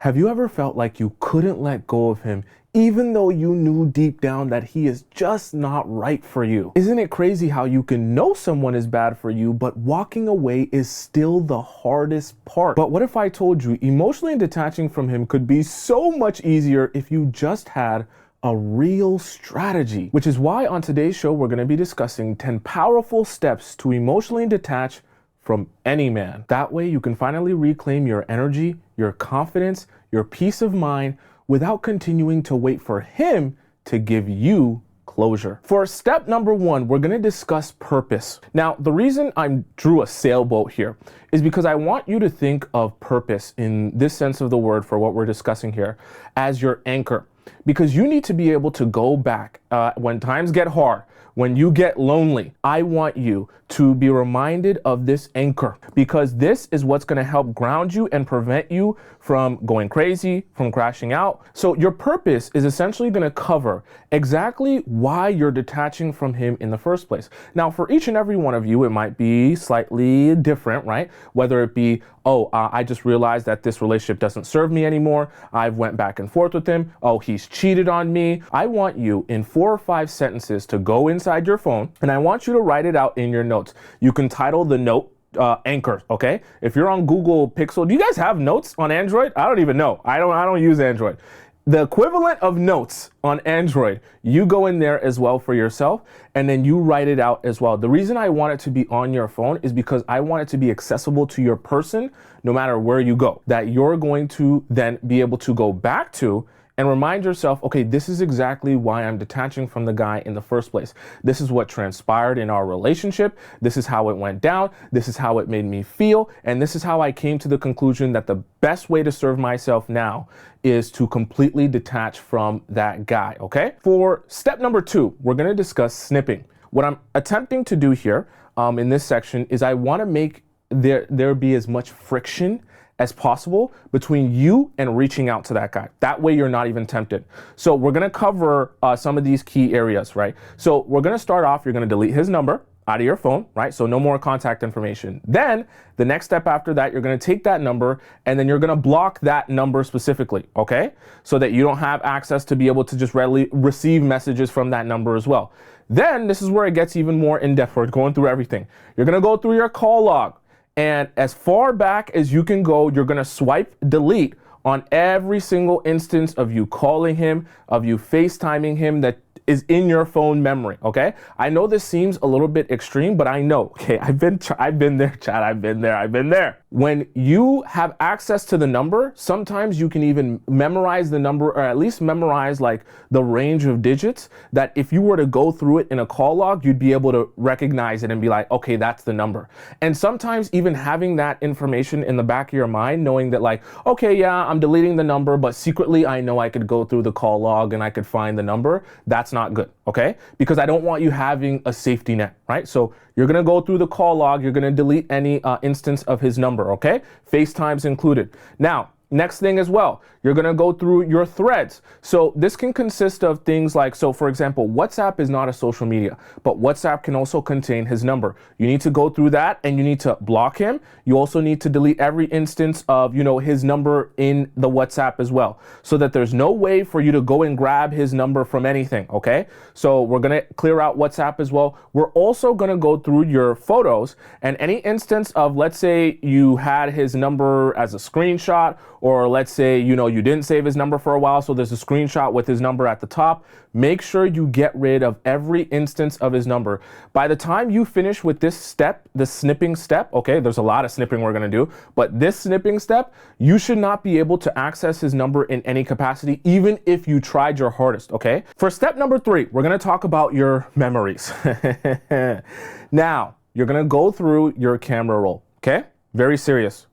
Have you ever felt like you couldn't let go of him, even though you knew deep down that he is just not right for you? Isn't it crazy how you can know someone is bad for you, but walking away is still the hardest part? But what if I told you emotionally detaching from him could be so much easier if you just had a real strategy? Which is why on today's show, we're going to be discussing 10 powerful steps to emotionally detach from any man. That way you can finally reclaim your energy, your confidence, your peace of mind without continuing to wait for him to give you closure. For step number 1, we're going to discuss purpose. Now, the reason I drew a sailboat here is because I want you to think of purpose in this sense of the word for what we're discussing here as your anchor, because you need to be able to go back when times get hard. When you get lonely, I want you to be reminded of this anchor, because this is what's going to help ground you and prevent you from going crazy, from crashing out. So your purpose is essentially going to cover exactly why you're detaching from him in the first place. Now, for each and every one of you, it might be slightly different, right? Whether it be, I just realized that this relationship doesn't serve me anymore. I've went back and forth with him. Oh, he's cheated on me. I want you in 4 or 5 sentences to go inside your phone, and I want you to write it out in your notes. You can title the note anchor, okay? If you're on Google Pixel, do you guys have notes on Android? I don't even know. I don't use Android. The equivalent of notes on Android, you go in there as well for yourself, and then you write it out as well. The reason I want it to be on your phone is because I want it to be accessible to your person no matter where you go, that you're going to then be able to go back to and remind yourself, okay, this is exactly why I'm detaching from the guy in the first place. This is what transpired in our relationship. This is how it went down. This is how it made me feel. And this is how I came to the conclusion that the best way to serve myself now is to completely detach from that guy, okay? For step number 2, we're gonna discuss snipping. What I'm attempting to do here in this section is I wanna make there be as much friction as possible between you and reaching out to that guy. That way you're not even tempted. So we're gonna cover some of these key areas, right? So we're gonna start off, you're gonna delete his number out of your phone, right? So no more contact information. Then the next step after that, you're gonna take that number and then you're gonna block that number specifically, okay? So that you don't have access to be able to just readily receive messages from that number as well. Then this is where it gets even more in depth. We're going through everything. You're gonna go through your call log, and as far back as you can go, you're gonna swipe delete on every single instance of you calling him, of you FaceTiming him that is in your phone memory, okay? I know this seems a little bit extreme, but I know, okay, I've been there, Chad, I've been there. When you have access to the number, sometimes you can even memorize the number, or at least memorize like the range of digits that if you were to go through it in a call log, you'd be able to recognize it and be like, okay, that's the number. And sometimes even having that information in the back of your mind, knowing that like, okay, yeah, I'm deleting the number, but secretly I know I could go through the call log and I could find the number, that's not good, okay? Because I don't want you having a safety net, right? So you're gonna go through the call log, you're gonna delete any instance of his number, okay? FaceTime's included. Now, next thing as well, you're gonna go through your threads. So this can consist of things like, so for example, WhatsApp is not a social media, but WhatsApp can also contain his number. You need to go through that and you need to block him. You also need to delete every instance of, his number in the WhatsApp as well, so that there's no way for you to go and grab his number from anything, okay? So we're gonna clear out WhatsApp as well. We're also gonna go through your photos and any instance of, let's say you had his number as a screenshot, or let's say, you didn't save his number for a while, so there's a screenshot with his number at the top. Make sure you get rid of every instance of his number. By the time you finish with this step, the snipping step, okay, there's a lot of snipping we're gonna do, but this snipping step, you should not be able to access his number in any capacity, even if you tried your hardest, okay? For step number 3, we're gonna talk about your memories. Now, you're gonna go through your camera roll, okay? Very serious.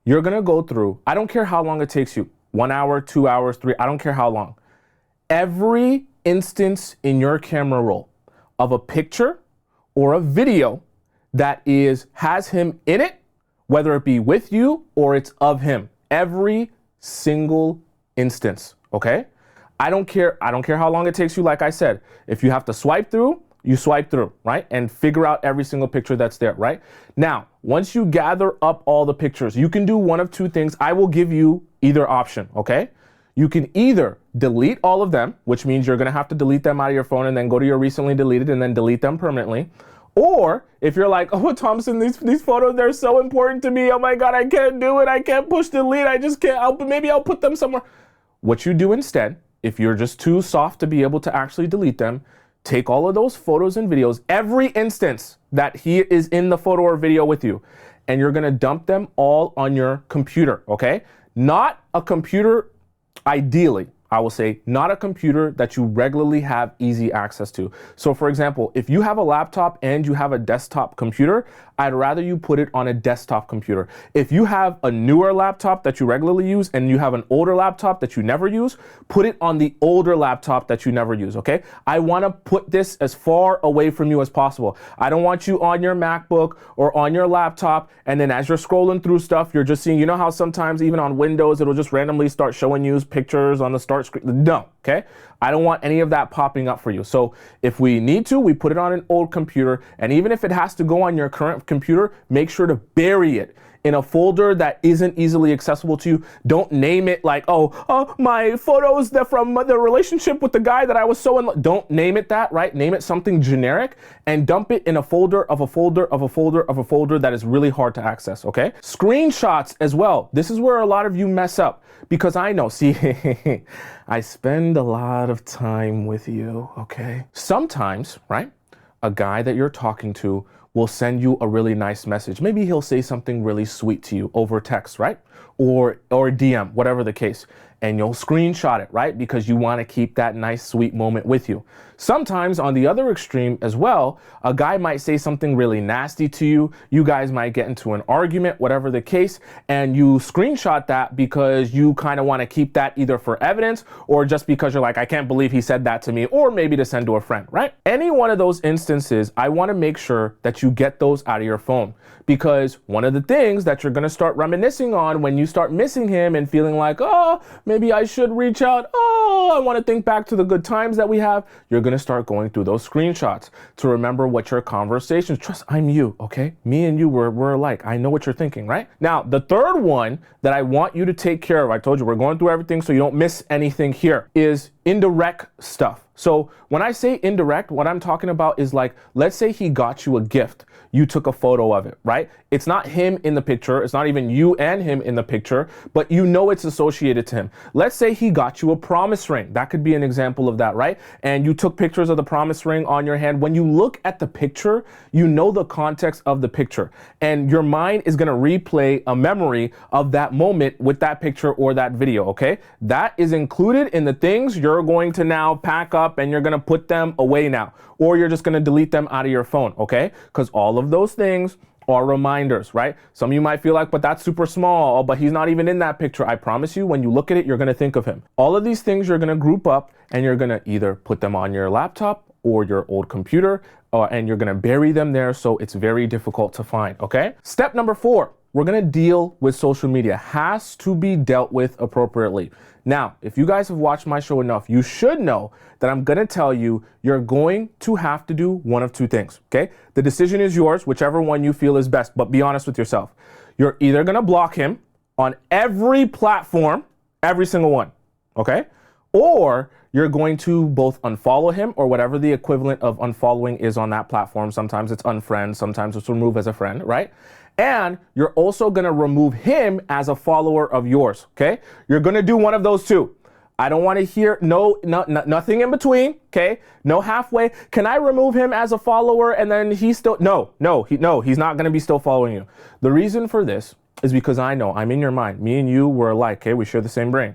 You're gonna go through, I don't care how long it takes you, 1 hour, 2 hours, 3, I don't care how long. Every instance in your camera roll of a picture or a video that has him in it, whether it be with you or it's of him, every single instance, okay? I don't care how long it takes you, like I said. If you have to swipe through, You swipe through, right? And figure out every single picture that's there, right? Now, once you gather up all the pictures, you can do one of two things. I will give you either option, okay? You can either delete all of them, which means you're gonna have to delete them out of your phone and then go to your recently deleted and then delete them permanently. Or if you're like, oh, Tomisin, these photos, they're so important to me. Oh my God, I can't do it. I can't push delete. I just can't. Maybe I'll put them somewhere. What you do instead, if you're just too soft to be able to actually delete them, take all of those photos and videos, every instance that he is in the photo or video with you, and you're gonna dump them all on your computer, okay? Not a computer, ideally, I will say, not a computer that you regularly have easy access to. So for example, if you have a laptop and you have a desktop computer, I'd rather you put it on a desktop computer. If you have a newer laptop that you regularly use and you have an older laptop that you never use, put it on the older laptop that you never use, okay? I wanna put this as far away from you as possible. I don't want you on your MacBook or on your laptop, and then as you're scrolling through stuff, you're just seeing, you know how sometimes even on Windows, it'll just randomly start showing you pictures on the start screen? No, okay? I don't want any of that popping up for you. So if we need to, we put it on an old computer, and even if it has to go on your current computer, make sure to bury it in a folder that isn't easily accessible to you. Don't name it like, my photos that from the relationship with the guy that I was so in love. Don't name it that, right? Name it something generic and dump it in a folder of a folder of a folder of a folder that is really hard to access, okay? Screenshots as well. This is where a lot of you mess up because I know, see, I spend a lot of time with you, okay? Sometimes, right, a guy that you're talking to will send you a really nice message. Maybe he'll say something really sweet to you over text, right? Or DM, whatever the case. And you'll screenshot it, right? Because you want to keep that nice, sweet moment with you. Sometimes on the other extreme as well, a guy might say something really nasty to you. You guys might get into an argument, whatever the case, and you screenshot that because you kind of want to keep that either for evidence or just because you're like, I can't believe he said that to me, or maybe to send to a friend, right? Any one of those instances, I want to make sure that you get those out of your phone, because one of the things that you're going to start reminiscing on when you start missing him and feeling like, oh, maybe I should reach out. Oh, I want to think back to the good times that we have. You're going to start going through those screenshots to remember what your conversations, trust, I'm you, okay? Me and you, we're alike. I know what you're thinking, right? Now, the third one that I want you to take care of, I told you we're going through everything so you don't miss anything here, is indirect stuff. So when I say indirect, what I'm talking about is like, let's say he got you a gift. You took a photo of it, right? It's not him in the picture. It's not even you and him in the picture, but you know it's associated to him. Let's say he got you a promise ring. That could be an example of that, right? And you took pictures of the promise ring on your hand. When you look at the picture, you know the context of the picture, and your mind is gonna replay a memory of that moment with that picture or that video, okay? That is included in the things you're going to now pack up and you're gonna put them away now, or you're just gonna delete them out of your phone, okay? Because all of those things are reminders, right? Some of you might feel like, but that's super small, but he's not even in that picture. I promise you, when you look at it, you're gonna think of him. All of these things you're gonna group up and you're gonna either put them on your laptop or your old computer, and you're gonna bury them there so it's very difficult to find, okay? Step number 4, we're gonna deal with social media. Has to be dealt with appropriately. Now, if you guys have watched my show enough, you should know that I'm gonna tell you you're going to have to do one of two things, okay? The decision is yours, whichever one you feel is best, but be honest with yourself. You're either gonna block him on every platform, every single one, okay? Or you're going to both unfollow him, or whatever the equivalent of unfollowing is on that platform. Sometimes it's unfriend, sometimes it's remove as a friend, right? And you're also gonna remove him as a follower of yours, okay? You're gonna do one of those two. I don't wanna hear nothing in between, okay? No halfway. Can I remove him as a follower and then he's still, no, he's not gonna be still following you. The reason for this is because I know, I'm in your mind. Me and you were alike, okay? We share the same brain.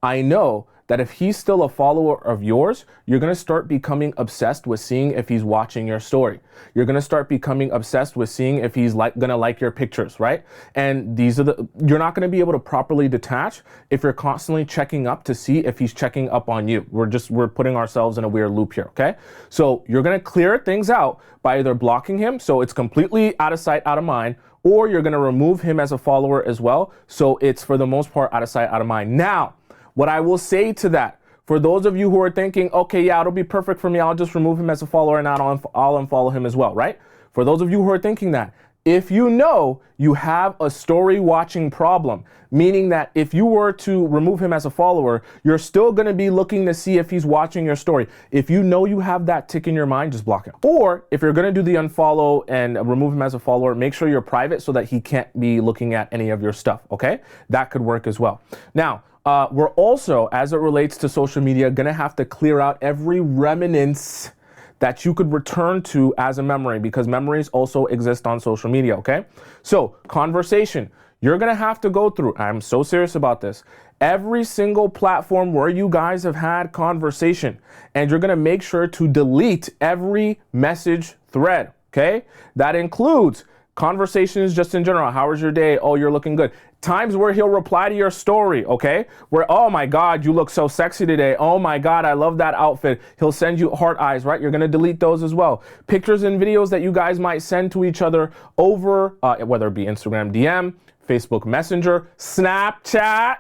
I know that if he's still a follower of yours, you're gonna start becoming obsessed with seeing if he's watching your story. You're gonna start becoming obsessed with seeing if he's gonna like your pictures, right? And you're not gonna be able to properly detach if you're constantly checking up to see if he's checking up on you. We're putting ourselves in a weird loop here, okay? So you're gonna clear things out by either blocking him, so it's completely out of sight, out of mind, or you're gonna remove him as a follower as well, so it's for the most part out of sight, out of mind. Now, what I will say to that, For those of you who are thinking, okay, yeah, it'll be perfect for me, I'll just remove him as a follower and I'll unfollow him as well, right? For those of you who are thinking that, if you know you have a story watching problem, meaning that if you were to remove him as a follower, you're still going to be looking to see if he's watching your story. If you know you have that tick in your mind, just block him. Or if you're going to do the unfollow and remove him as a follower, make sure you're private so that he can't be looking at any of your stuff, okay? That could work as well. Now, we're also, as it relates to social media, going to have to clear out every remnants that you could return to as a memory, because memories also exist on social media, okay? So, conversation. You're gonna have to go through, I'm so serious about this, every single platform where you guys have had conversation, and you're gonna make sure to delete every message thread, okay? That includes conversations just in general. How was your day? Oh, you're looking good. Times where he'll reply to your story, okay? Where, oh my God, you look so sexy today. Oh my God, I love that outfit. He'll send you heart eyes, right? You're gonna delete those as well. Pictures and videos that you guys might send to each other over, whether it be Instagram DM, Facebook Messenger, Snapchat,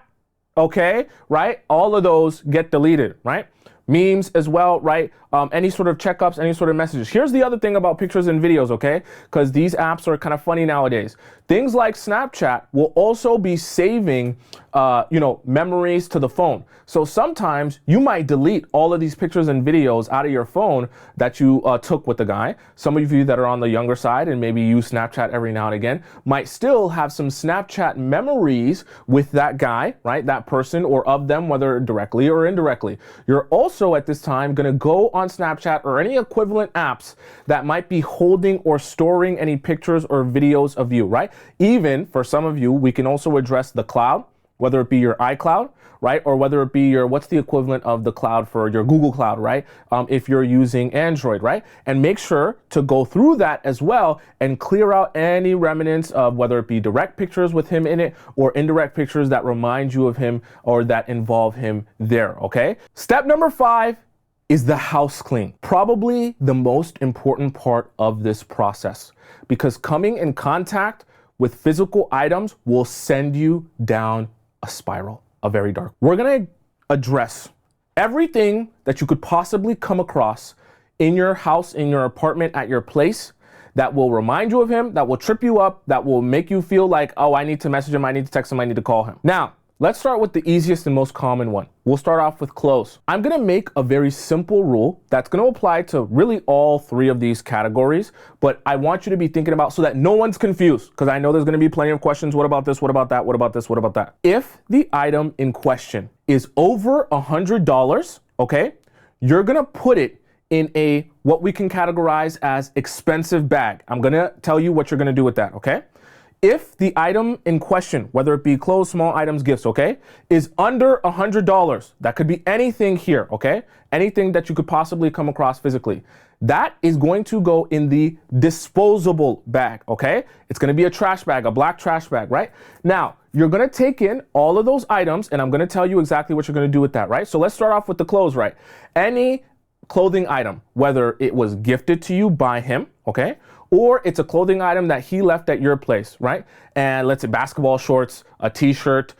okay, right? All of those get deleted, right? Memes as well, right? Any sort of checkups, any sort of messages. Here's the other thing about pictures and videos, okay? Because these apps are kind of funny nowadays. Things like Snapchat will also be saving, memories to the phone. So sometimes you might delete all of these pictures and videos out of your phone that you took with the guy. Some of you that are on the younger side and maybe use Snapchat every now and again might still have some Snapchat memories with that guy, right? That person or of them, whether directly or indirectly. You're also at this time gonna go on Snapchat or any equivalent apps that might be holding or storing any pictures or videos of you, right? Even for some of you, we can also address the cloud, whether it be your iCloud, right? Or whether it be your, what's the equivalent of the cloud for your Google Cloud, right? If you're using Android, right? And make sure to go through that as well and clear out any remnants of whether it be direct pictures with him in it or indirect pictures that remind you of him or that involve him there, okay? Step number 5 is the house clean. Probably the most important part of this process, because coming in contact with physical items will send you down a spiral, a very dark. We're gonna address everything that you could possibly come across in your house, in your apartment, at your place that will remind you of him, that will trip you up, that will make you feel like, oh, I need to message him, I need to text him, I need to call him. Now, let's start with the easiest and most common one. We'll start off with clothes. I'm gonna make a very simple rule that's gonna apply to really all 3 of these categories, but I want you to be thinking about so that no one's confused, because I know there's gonna be plenty of questions. What about this? What about that? What about this? What about that? If the item in question is over $100, okay, you're gonna put it in a, what we can categorize as expensive bag. I'm gonna tell you what you're gonna do with that, okay? If the item in question, whether it be clothes, small items, gifts, okay, is under $100, that could be anything here, okay? Anything that you could possibly come across physically. That is going to go in the disposable bag, okay? It's gonna be a trash bag, a black trash bag, right? Now, you're gonna take in all of those items and I'm gonna tell you exactly what you're gonna do with that, right? So let's start off with the clothes, right? Any clothing item, whether it was gifted to you by him, okay? Or it's a clothing item that he left at your place, right? And let's say basketball shorts, a t-shirt,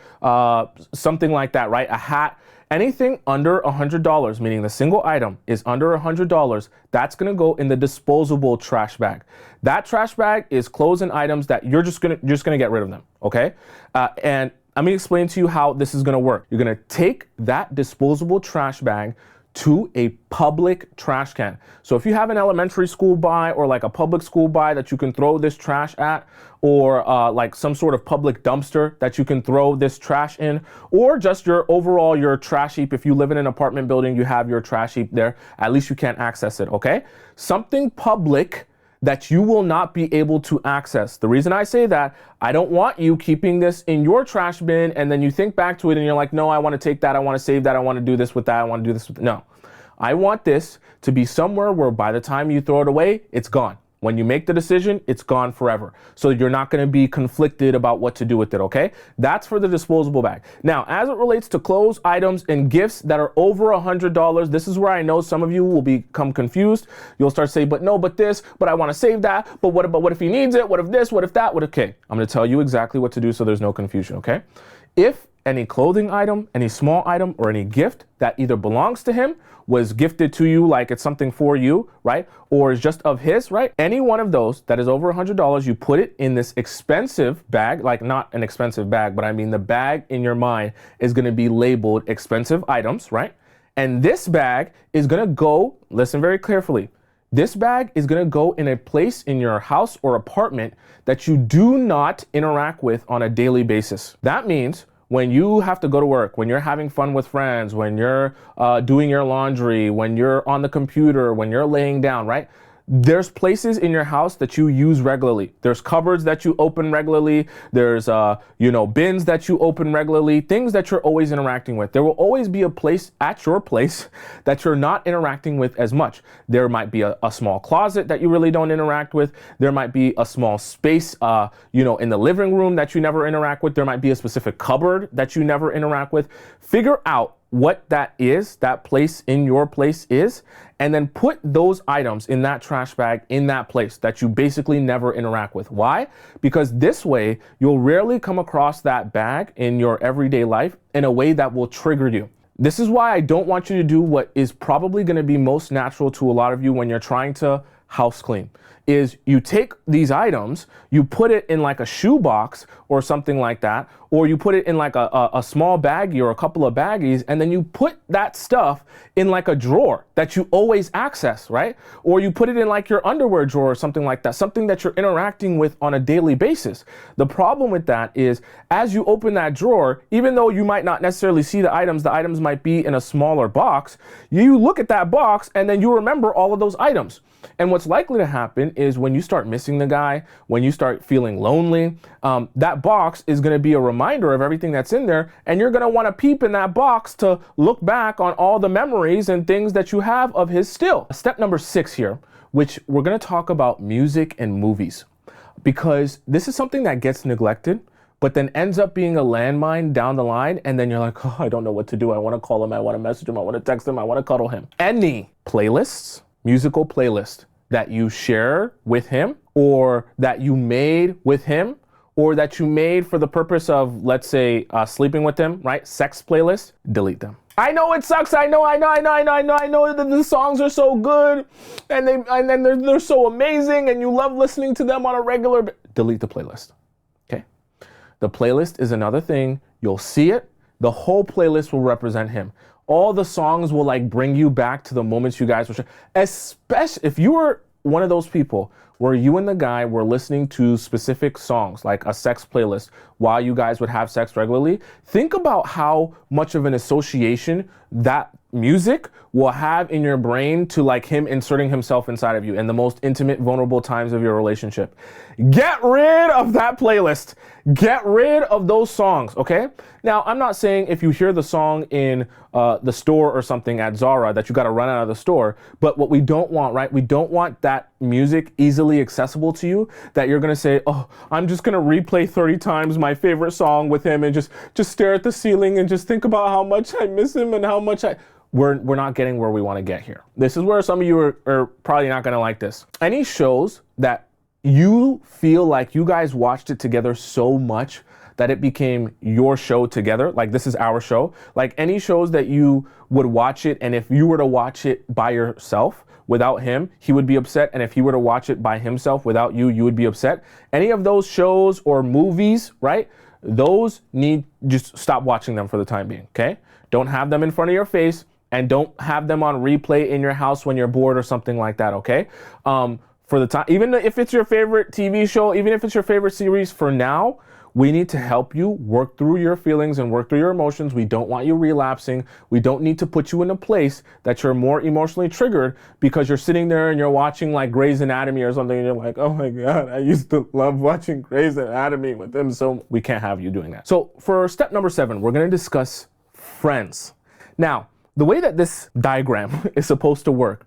something like that, right? A hat, anything under $100, meaning the single item is under $100, that's gonna go in the disposable trash bag. That trash bag is clothes and items that you're just gonna get rid of them, okay? And I'm gonna explain to you how this is gonna work. You're gonna take that disposable trash bag to a public trash can. So if you have an elementary school buy or like a public school buy that you can throw this trash at, or like some sort of public dumpster that you can throw this trash in, or just your trash heap. If you live in an apartment building, you have your trash heap there, at least you can't access it, okay? Something public that you will not be able to access. The reason I say that, I don't want you keeping this in your trash bin and then you think back to it and you're like, no, I want to take that, I want to save that, I want to do this with that, I want to do this with, no. I want this to be somewhere where by the time you throw it away, it's gone. When you make the decision, it's gone forever. So you're not going to be conflicted about what to do with it, okay? That's for the disposable bag. Now, as it relates to clothes, items, and gifts that are over $100, this is where I know some of you will become confused. You'll start saying, but no, but this, but I want to save that, but what if he needs it? What if this, what if that? Okay, I'm going to tell you exactly what to do so there's no confusion, okay? If any clothing item, any small item, or any gift that either belongs to him, was gifted to you like it's something for you, right? Or is just of his, right? Any one of those that is over $100, you put it in this expensive bag, like not an expensive bag, but I mean the bag in your mind is gonna be labeled expensive items, right? And this bag is gonna go, listen very carefully, this bag is gonna go in a place in your house or apartment that you do not interact with on a daily basis. That means when you have to go to work, when you're having fun with friends, when you're doing your laundry, when you're on the computer, when you're laying down, right? There's places in your house that you use regularly. There's cupboards that you open regularly. There's, bins that you open regularly, things that you're always interacting with. There will always be a place at your place that you're not interacting with as much. There might be a small closet that you really don't interact with. There might be a small space, in the living room that you never interact with. There might be a specific cupboard that you never interact with. Figure out what that is, that place in your place is, and then put those items in that trash bag in that place that you basically never interact with. Why? Because this way you'll rarely come across that bag in your everyday life in a way that will trigger you. This is why I don't want you to do what is probably going to be most natural to a lot of you when you're trying to house clean, is you take these items, you put it in like a shoe box or something like that, or you put it in like a small baggie or a couple of baggies, and then you put that stuff in like a drawer that you always access, right? Or you put it in like your underwear drawer or something like that, something that you're interacting with on a daily basis. The problem with that is as you open that drawer, even though you might not necessarily see the items might be in a smaller box, you look at that box and then you remember all of those items. And what's likely to happen is when you start missing the guy, when you start feeling lonely, that box is going to be a reminder of everything that's in there. And you're going to want to peep in that box to look back on all the memories and things that you have of his still. Step number 6 here, which we're going to talk about music and movies, because this is something that gets neglected, but then ends up being a landmine down the line. And then you're like, oh, I don't know what to do. I want to call him. I want to message him. I want to text him. I want to cuddle him. Any playlists, musical playlist that you share with him, or that you made with him, or that you made for the purpose of, let's say, sleeping with him, right? Sex playlist, delete them. I know it sucks. I know that the songs are so good and they're so amazing and you love listening to them on a regular, delete the playlist. Okay. The playlist is another thing. You'll see it. The whole playlist will represent him. All the songs will like bring you back to the moments you guys were sharing. Especially if you were one of those people where you and the guy were listening to specific songs, like a sex playlist, while you guys would have sex regularly. Think about how much of an association that music will have in your brain to like him inserting himself inside of you in the most intimate, vulnerable times of your relationship. Get rid of that playlist. Get rid of those songs, okay? Now, I'm not saying if you hear the song in the store or something at Zara that you got to run out of the store, but what we don't want, right? We don't want that music easily accessible to you that you're going to say, oh, I'm just going to replay 30 times my favorite song with him and just stare at the ceiling and just think about how much I miss him and how much we're not getting where we want to get here. This is where some of you are probably not going to like this. Any shows that you feel like you guys watched it together so much that it became your show together, like this is our show, like any shows that you would watch it, and if you were to watch it by yourself without him, he would be upset, and if he were to watch it by himself without you, you would be upset. Any of those shows or movies, right? Those just stop watching them for the time being, okay? Don't have them in front of your face, and don't have them on replay in your house when you're bored or something like that, okay? For the time, even if it's your favorite TV show, even if it's your favorite series, for now, we need to help you work through your feelings and work through your emotions. We don't want you relapsing. We don't need to put you in a place that you're more emotionally triggered because you're sitting there and you're watching like Grey's Anatomy or something and you're like, oh my God, I used to love watching Grey's Anatomy with him. So we can't have you doing that. So for step number 7, we're going to discuss friends. Now, the way that this diagram is supposed to work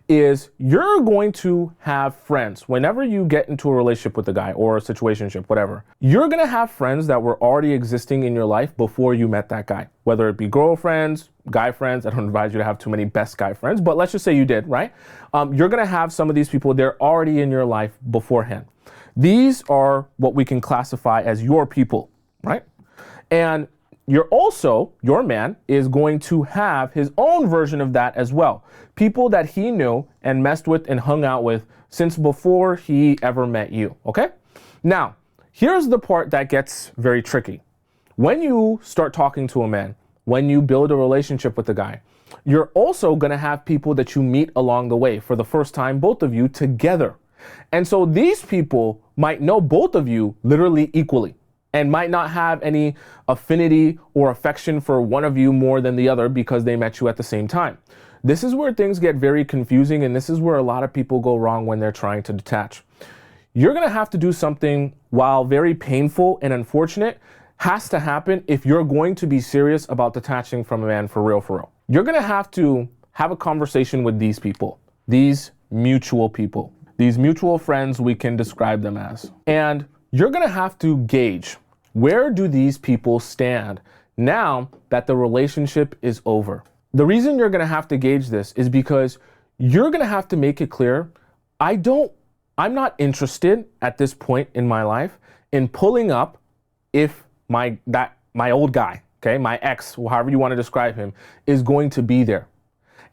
is you're going to have friends whenever you get into a relationship with a guy or a situationship, whatever. You're going to have friends that were already existing in your life before you met that guy, whether it be girlfriends, guy friends. I don't advise you to have too many best guy friends, but let's just say you did, right? You're going to have some of these people, they're already in your life beforehand. These are what we can classify as your people, right? And your man is going to have his own version of that as well. People that he knew and messed with and hung out with since before he ever met you, okay? Now, here's the part that gets very tricky. When you start talking to a man, when you build a relationship with a guy, you're also gonna have people that you meet along the way for the first time, both of you together. And so these people might know both of you literally equally and might not have any affinity or affection for one of you more than the other because they met you at the same time. This is where things get very confusing, and this is where a lot of people go wrong when they're trying to detach. You're gonna have to do something, while very painful and unfortunate, has to happen if you're going to be serious about detaching from a man for real, for real. You're gonna have to have a conversation with these people, these mutual people, these mutual friends, we can describe them as. And you're gonna have to gauge, where do these people stand now that the relationship is over? The reason you're gonna have to gauge this is because you're gonna have to make it clear, I'm not interested at this point in my life in pulling up if my old guy, okay, my ex, however you want to describe him, is going to be there.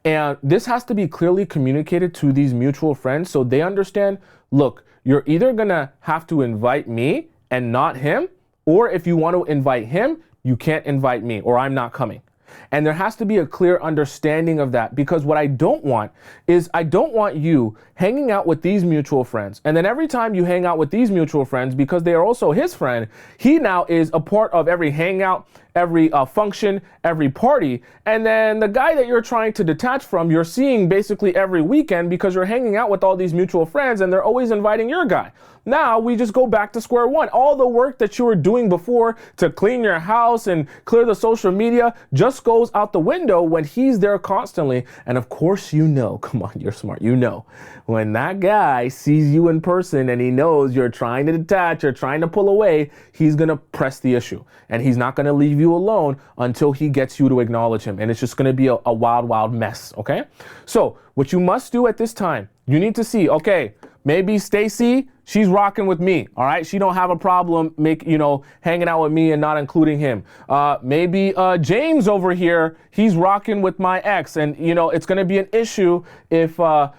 And this has to be clearly communicated to these mutual friends so they understand, look, you're either gonna have to invite me and not him, or if you want to invite him, you can't invite me, or I'm not coming. And there has to be a clear understanding of that, because what I don't want is I don't want you hanging out with these mutual friends. And then every time you hang out with these mutual friends, because they are also his friend, he now is a part of every hangout, every function, every party. And then the guy that you're trying to detach from, you're seeing basically every weekend because you're hanging out with all these mutual friends and they're always inviting your guy. Now we just go back to square one. All the work that you were doing before to clean your house and clear the social media just goes out the window when he's there constantly. And of course, you know, come on, you're smart. You know, when that guy sees you in person and he knows you're trying to detach, you're trying to pull away, he's going to press the issue and he's not going to leave you alone until he gets you to acknowledge him. And it's just going to be a wild, wild mess. Okay. So what you must do at this time, you need to see, okay, maybe Stacy, she's rocking with me. All right. She don't have a problem hanging out with me and not including him. Maybe James over here, he's rocking with my ex. And, it's going to be an issue if, I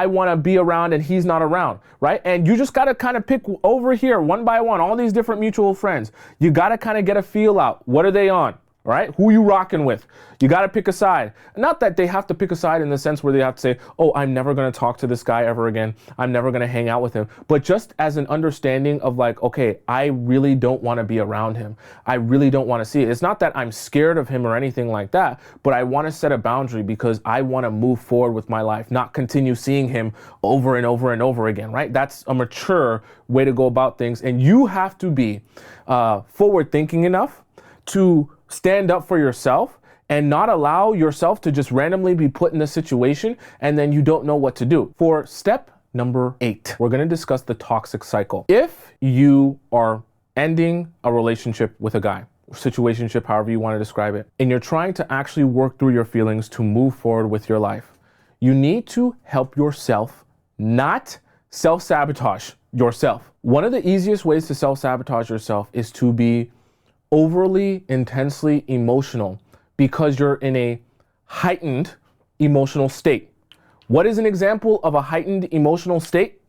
want to be around and he's not around. Right. And you just got to kind of pick over here one by one, all these different mutual friends. You got to kind of get a feel out. What are they on? All right, who you rocking with? You got to pick a side. Not that they have to pick a side in the sense where they have to say, oh, I'm never going to talk to this guy ever again. I'm never going to hang out with him. But just as an understanding of like, okay, I really don't want to be around him. I really don't want to see it. It's not that I'm scared of him or anything like that, but I want to set a boundary because I want to move forward with my life, not continue seeing him over and over and over again, right? That's a mature way to go about things. And you have to be forward thinking enough to stand up for yourself and not allow yourself to just randomly be put in a situation and then you don't know what to do. For step number 8, we're going to discuss the toxic cycle. If you are ending a relationship with a guy, situationship, however you want to describe it, and you're trying to actually work through your feelings to move forward with your life, you need to help yourself, not self-sabotage yourself. One of the easiest ways to self-sabotage yourself is to be overly intensely emotional because you're in a heightened emotional state. What is an example of a heightened emotional state?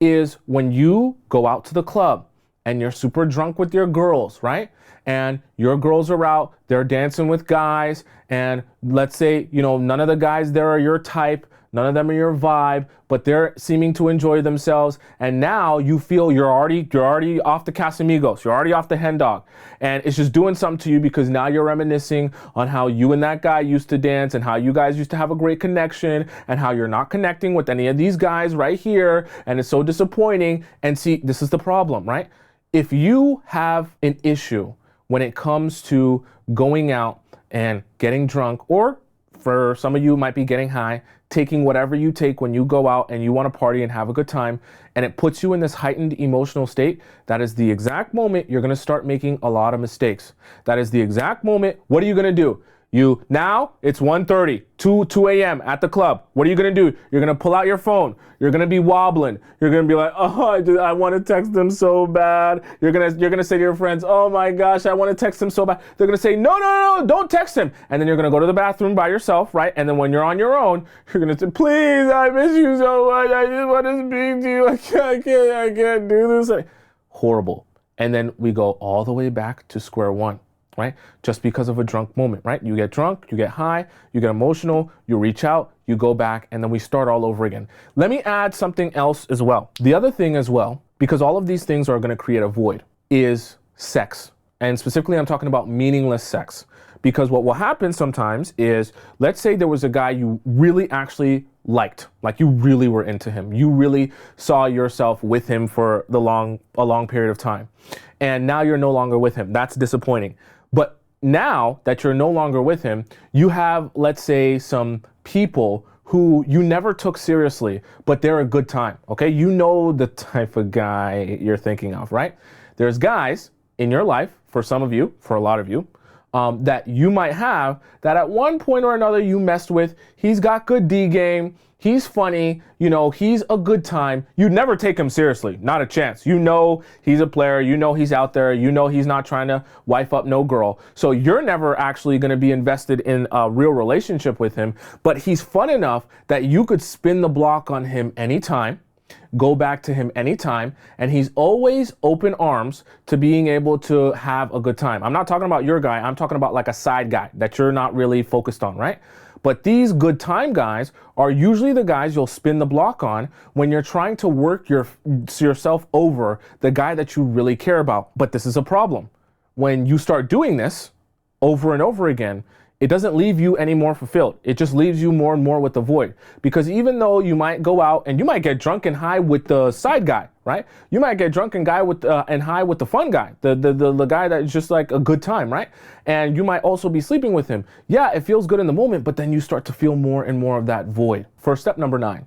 Is when you go out to the club and you're super drunk with your girls, right? And your girls are out, they're dancing with guys, and let's say, none of the guys there are your type, none of them are your vibe, but they're seeming to enjoy themselves. And now you feel you're already off the Casamigos, you're already off the hen dog. And it's just doing something to you because now you're reminiscing on how you and that guy used to dance and how you guys used to have a great connection and how you're not connecting with any of these guys right here. And it's so disappointing. And see, this is the problem, right? If you have an issue when it comes to going out and getting drunk, or for some of you, it might be getting high, taking whatever you take when you go out and you want to party and have a good time, and it puts you in this heightened emotional state, that is the exact moment you're going to start making a lot of mistakes. That is the exact moment. What are you going to do? Now it's 1:30, 2 a.m. at the club. What are you gonna do? You're gonna pull out your phone. You're gonna be wobbling. You're gonna be like, oh, I want to text them so bad. You're gonna say to your friends, oh my gosh, I want to text them so bad. They're gonna say, no, don't text him. And then you're gonna go to the bathroom by yourself, right? And then when you're on your own, you're gonna say, please, I miss you so much. I just want to speak to you. I can't do this. Horrible. And then we go all the way back to square one. Right? Just because of a drunk moment, right? You get drunk, you get high, you get emotional, you reach out, you go back, and then we start all over again. Let me add something else as well. The other thing as well, because all of these things are going to create a void, is sex. And specifically, I'm talking about meaningless sex. Because what will happen sometimes is, let's say there was a guy you really actually liked, like you really were into him. You really saw yourself with him for a long period of time. And now you're no longer with him. That's disappointing. But now that you're no longer with him, you have, let's say, some people who you never took seriously, but they're a good time, okay? You know the type of guy you're thinking of, right? There's guys in your life, for some of you, for a lot of you, that you might have that at one point or another you messed with. He's got good D game. He's funny, he's a good time. You'd never take him seriously, not a chance. You know he's a player, he's out there, he's not trying to wife up no girl. So you're never actually gonna be invested in a real relationship with him, but he's fun enough that you could spin the block on him anytime, go back to him anytime, and he's always open arms to being able to have a good time. I'm not talking about your guy, I'm talking about like a side guy that you're not really focused on, right? But these good time guys are usually the guys you'll spin the block on when you're trying to work yourself over the guy that you really care about. But this is a problem. When you start doing this over and over again, it doesn't leave you any more fulfilled. It just leaves you more and more with the void. Because even though you might go out and you might get drunk and high with the side guy, right? You might get drunk and high with the fun guy, the guy that's just like a good time, right? And you might also be sleeping with him. Yeah, it feels good in the moment, but then you start to feel more and more of that void. For step number 9,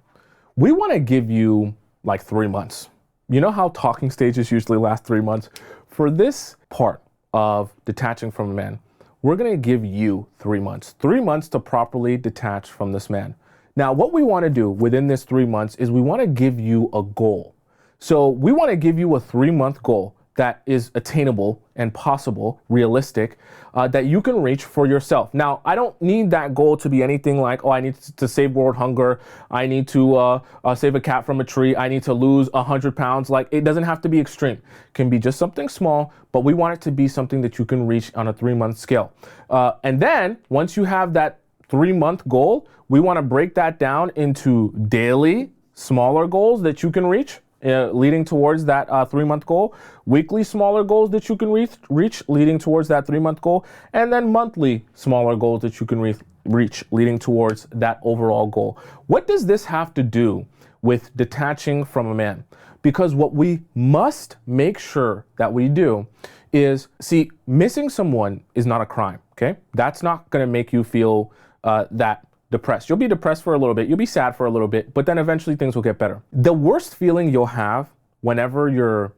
we want to give you like 3 months. You know how talking stages usually last 3 months? For this part of detaching from a man, we're going to give you 3 months. 3 months to properly detach from this man. Now, what we want to do within this 3 months is we want to give you a goal. So we want to give you a 3-month goal that is attainable and possible, realistic, that you can reach for yourself. Now, I don't need that goal to be anything like, oh, I need to save world hunger. I need to save a cat from a tree. I need to lose 100 pounds. Like, it doesn't have to be extreme. It can be just something small, but we want it to be something that you can reach on a 3-month scale. And then once you have that 3-month goal, we want to break that down into daily, smaller goals that you can reach. Leading towards that 3-month goal, weekly smaller goals that you can reach leading towards that 3-month goal, and then monthly smaller goals that you can reach leading towards that overall goal. What does this have to do with detaching from a man? Because what we must make sure that we do is, see, missing someone is not a crime, okay? That's not gonna make you feel that depressed. You'll be depressed for a little bit, you'll be sad for a little bit, but then eventually things will get better. The worst feeling you'll have whenever you're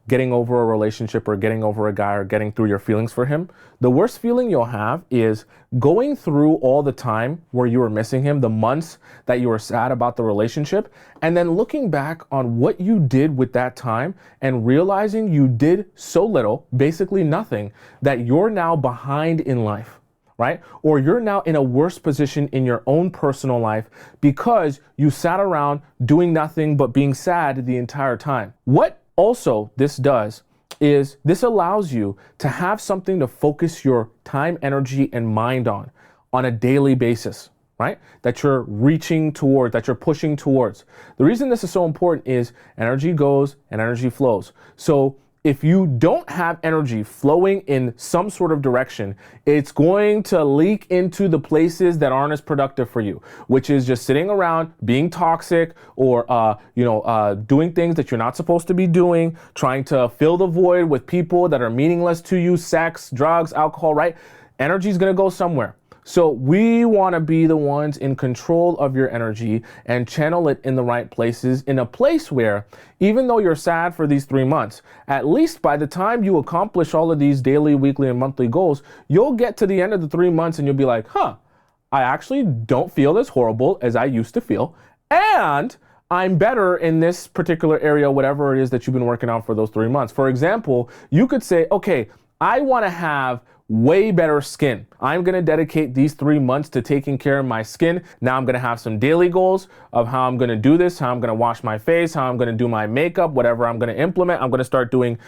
getting over a relationship or getting over a guy or getting through your feelings for him, the worst feeling you'll have is going through all the time where you were missing him, the months that you were sad about the relationship, and then looking back on what you did with that time and realizing you did so little, basically nothing, that you're now behind in life. Right? Or you're now in a worse position in your own personal life because you sat around doing nothing but being sad the entire time. What also this does is this allows you to have something to focus your time, energy, and mind on a daily basis, right? That you're reaching toward, that you're pushing towards. The reason this is so important is energy goes and energy flows. So if you don't have energy flowing in some sort of direction, it's going to leak into the places that aren't as productive for you, which is just sitting around being toxic or, doing things that you're not supposed to be doing, trying to fill the void with people that are meaningless to you, sex, drugs, alcohol, right? Energy is going to go somewhere. So we want to be the ones in control of your energy and channel it in the right places, in a place where even though you're sad for these 3 months, at least by the time you accomplish all of these daily, weekly, and monthly goals, you'll get to the end of the 3 months and you'll be like, I actually don't feel as horrible as I used to feel. And I'm better in this particular area, whatever it is that you've been working on for those 3 months. For example, you could say, okay, I want to have way better skin. I'm going to dedicate these 3 months to taking care of my skin. Now I'm going to have some daily goals of how I'm going to do this, how I'm going to wash my face, how I'm going to do my makeup, whatever I'm going to implement. I'm going to start doing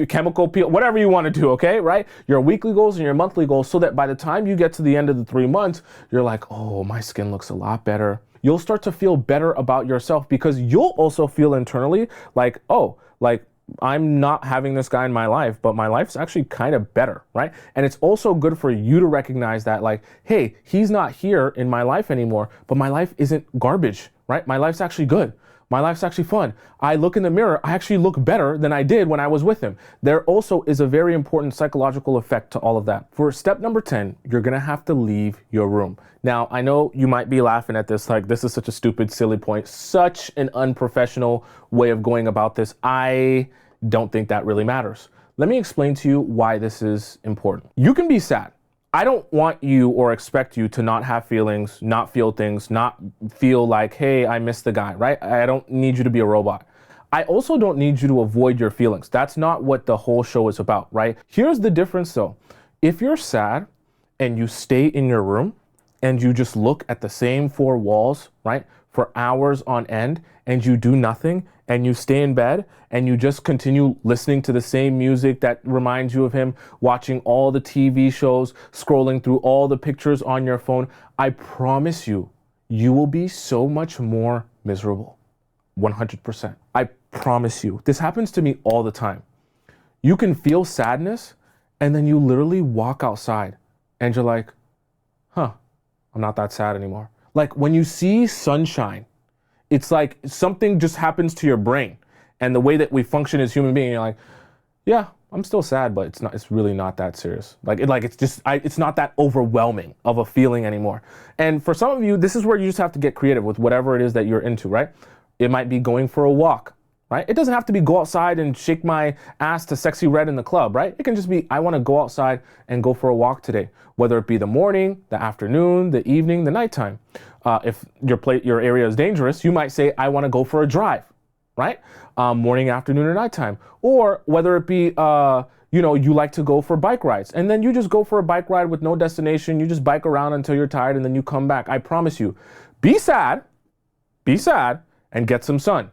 chemical peel, whatever you want to do, okay, right? Your weekly goals and your monthly goals, so that by the time you get to the end of the 3 months, you're like, oh, my skin looks a lot better. You'll start to feel better about yourself because you'll also feel internally like, oh, like, I'm not having this guy in my life, but my life's actually kind of better, right? And it's also good for you to recognize that, like, hey, he's not here in my life anymore, but my life isn't garbage, right? My life's actually good. My life's actually fun. I look in the mirror, I actually look better than I did when I was with him. There also is a very important psychological effect to all of that. For step number 10, you're gonna have to leave your room. Now, I know you might be laughing at this, like, this is such a stupid, silly point, such an unprofessional way of going about this. I don't think that really matters. Let me explain to you why this is important. You can be sad. I don't want you or expect you to not have feelings, not feel things, not feel like, hey, I miss the guy, right? I don't need you to be a robot. I also don't need you to avoid your feelings. That's not what the whole show is about, right? Here's the difference though. If you're sad and you stay in your room and you just look at the same 4 walls, right, for hours on end, and you do nothing, and you stay in bed, and you just continue listening to the same music that reminds you of him, watching all the TV shows, scrolling through all the pictures on your phone, I promise you, you will be so much more miserable. 100%. I promise you. This happens to me all the time. You can feel sadness, and then you literally walk outside, and you're like, I'm not that sad anymore. Like when you see sunshine, it's like something just happens to your brain and the way that we function as human beings. You're like, yeah, I'm still sad, but it's really not that serious. It's not that overwhelming of a feeling anymore. And for some of you, this is where you just have to get creative with whatever it is that you're into, right? It might be going for a walk, right? It doesn't have to be go outside and shake my ass to Sexy Red in the club, right? It can just be, I want to go outside and go for a walk today, whether it be the morning, the afternoon, the evening, the nighttime. If your area is dangerous, you might say, I want to go for a drive, right? Morning, afternoon, or nighttime. Or whether it be, you like to go for bike rides. And then you just go for a bike ride with no destination. You just bike around until you're tired and then you come back. I promise you, be sad, and get some sun.